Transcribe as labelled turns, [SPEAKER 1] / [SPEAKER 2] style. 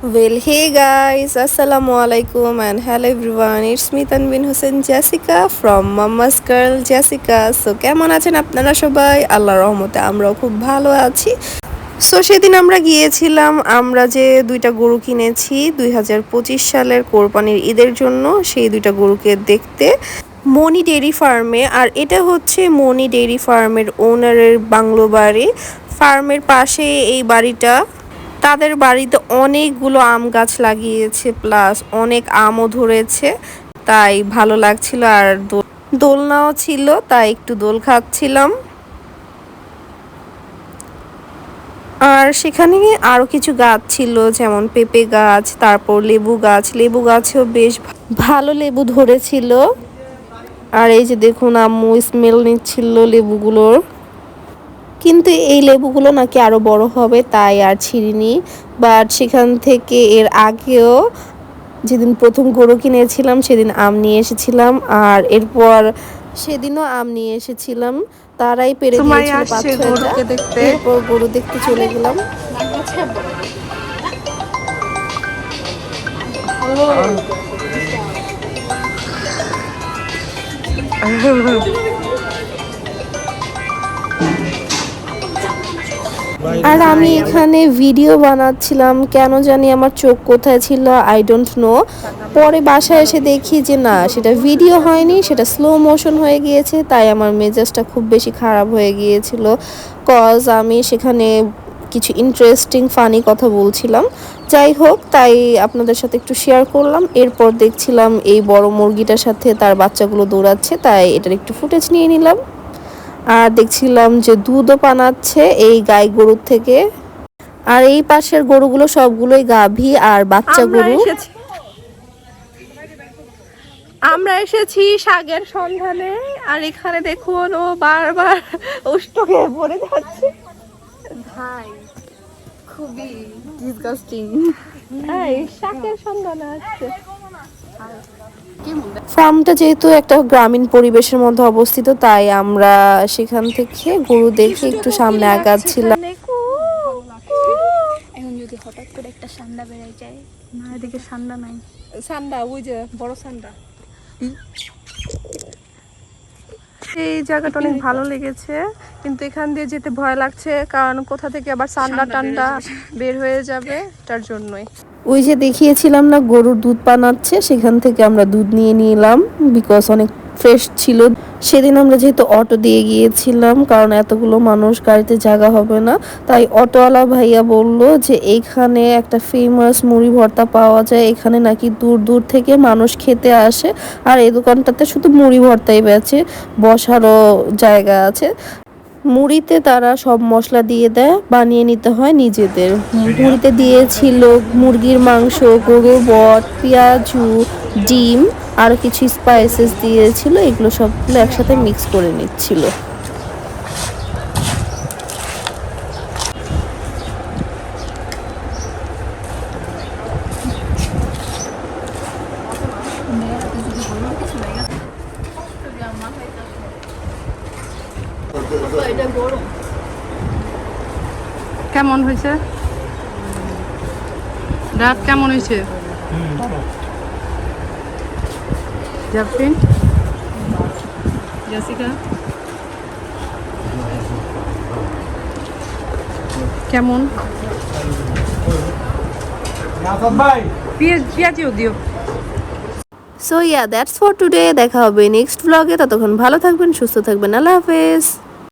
[SPEAKER 1] Well, hey guys, Assalamualaikum and hello everyone. It's me Tanvin Hussein Jessica from Mama's Girl Jessica. So কেমন আছেন আপনারা সবাই? আল্লাহর রহমতে আমরাও খুব ভালো আছি। সো সেদিন আমরা গিয়েছিলাম, আমরা যে দুইটা গরু কিনেছি 2025 সালের কোরবানির ঈদের জন্য, সেই দুইটা গরুকে দেখতে মনি ডেইরি ফার্মে। আর এটা হচ্ছে মনি ডেইরি ফার্মের ওনারের বাংলো বাড়ি। ফার্মের পাশে এই বাড়িটা। তাদের বাড়িতে অনেকগুলো আম গাছ লাগিয়েছে, প্লাস অনেক আমও ধরেছে, তাই ভালো লাগছিল। আর দোলনাও ছিল, তাই একটু দোল খাচ্ছিলাম। আর সেখানে আরও কিছু গাছ ছিল, যেমন পেঁপে গাছ, তারপর লেবু গাছেও বেশ ভালো লেবু ধরেছিল। আর এই যে দেখুন, আম্মু স্মেল নিচ্ছিল লেবুগুলোর। কিন্তু এই লেবুগুলো নাকি আরও বড় হবে, তাই আর ছিঁড়িনি। বাট সেখান থেকে এর আগেও যেদিন প্রথম গরু কিনেছিলাম সেদিন আম নিয়ে এসেছিলাম, আর এরপর সেদিনও আম নিয়ে এসেছিলাম। তারাই পেরে দিয়েছিল 5-6টা। এরপর গরু দেখতে চলে গেলাম। আর আমি এখানে ভিডিও বানাচ্ছিলাম, কেন জানি আমার চোখ কোথায় ছিল, আই ডোন্ট নো। পরে বাসায় এসে দেখি যে না, সেটা ভিডিও হয়নি, সেটা স্লো মোশন হয়ে গিয়েছে। তাই আমার মেজাজটা খুব বেশি খারাপ হয়ে গিয়েছিল, কজ আমি সেখানে কিছু ইন্টারেস্টিং ফানি কথা বলছিলাম। যাই হোক, তাই আপনাদের সাথে একটু শেয়ার করলাম। এরপর দেখছিলাম এই বড় মুরগিটার সাথে তার বাচ্চাগুলো দৌড়াচ্ছে, তাই এটার একটু ফুটেজ নিয়ে নিলাম। আর দেখছিলাম যে দুধও পানাচ্ছে এই গাই গরুর থেকে। আর এই পাশের গরুগুলো সবগুলোই গাভী আর বাচ্চা গরু।
[SPEAKER 2] আমরা এসেছি শাকের সন্ধানে, আর এখানে দেখুন ও বারবার উষ্টকে পড়ে যাচ্ছে। ভাই খুবই ডিসগাস্টিং। এই শাকের সন্ধানে আসছে।
[SPEAKER 1] ফার্মটা যেহেতু একটা গ্রামীণ পরিবেশের মধ্যে অবস্থিত, তাই আমরা সেখান থেকে গরু দেখে একটু সামনে আগাচ্ছিলাম।
[SPEAKER 3] এখন যদি হঠাৎ করে একটা সান্ডা বেড়ে যায়, না এদিকে সান্ডা নাই।
[SPEAKER 2] সান্ডা, ওই যে বড় সান্ডা। এই জায়গাটা অনেক ভালো লেগেছে, কিন্তু এখান দিয়ে যেতে ভয় লাগছে, কারণ কোথা থেকে আবার সান্ডা টান্ডা বের হয়ে যাবে, তার জন্যই।
[SPEAKER 1] ওই যে দেখিয়েছিলাম না গরুর দুধ পানাচ্ছে, সেখান থেকে আমরা দুধ নিয়ে নিলাম, বিকজ অনেক ফ্রেশ ছিল। সেদিন আমরা যেহেতু অটো দিয়ে গিয়েছিলাম, কারণ এতগুলো মানুষ গাড়িতে জায়গা হবে না, তাই অটোওয়ালা ভাইয়া বলল যে এইখানে একটা ফেমাস মুড়ি ভর্তা পাওয়া যায়, এখানে নাকি দূর দূর থেকে মানুষ খেতে আসে। আর এই দোকানটাতে শুধু মুড়ি ভর্তাই বেচে, বসারও জায়গা আছে। মুড়িতে তারা সব মশলা দিয়ে দেয়, বানিয়ে নিতে হয় নিজেদের। মুড়িতে দিয়েছিল মুরগির মাংস, গরুর বট, পেঁয়াজু, ডিম, আর কিছু স্পাইসেস দিয়েছিল। এগুলো সবগুলো একসাথে মিক্স করে নিচ্ছিল।
[SPEAKER 2] কেমন হয়েছে রাত? কেমন হয়েছে জাফরিন, জেসিকা? কেমন? পেঁয়াজিও দিও।
[SPEAKER 1] So yeah, that's for today. দেখা হবে নেক্সট ব্লগে। ততক্ষণ ভালো থাকবেন, সুস্থ থাকবেন। আল্লাহ হাফেজ।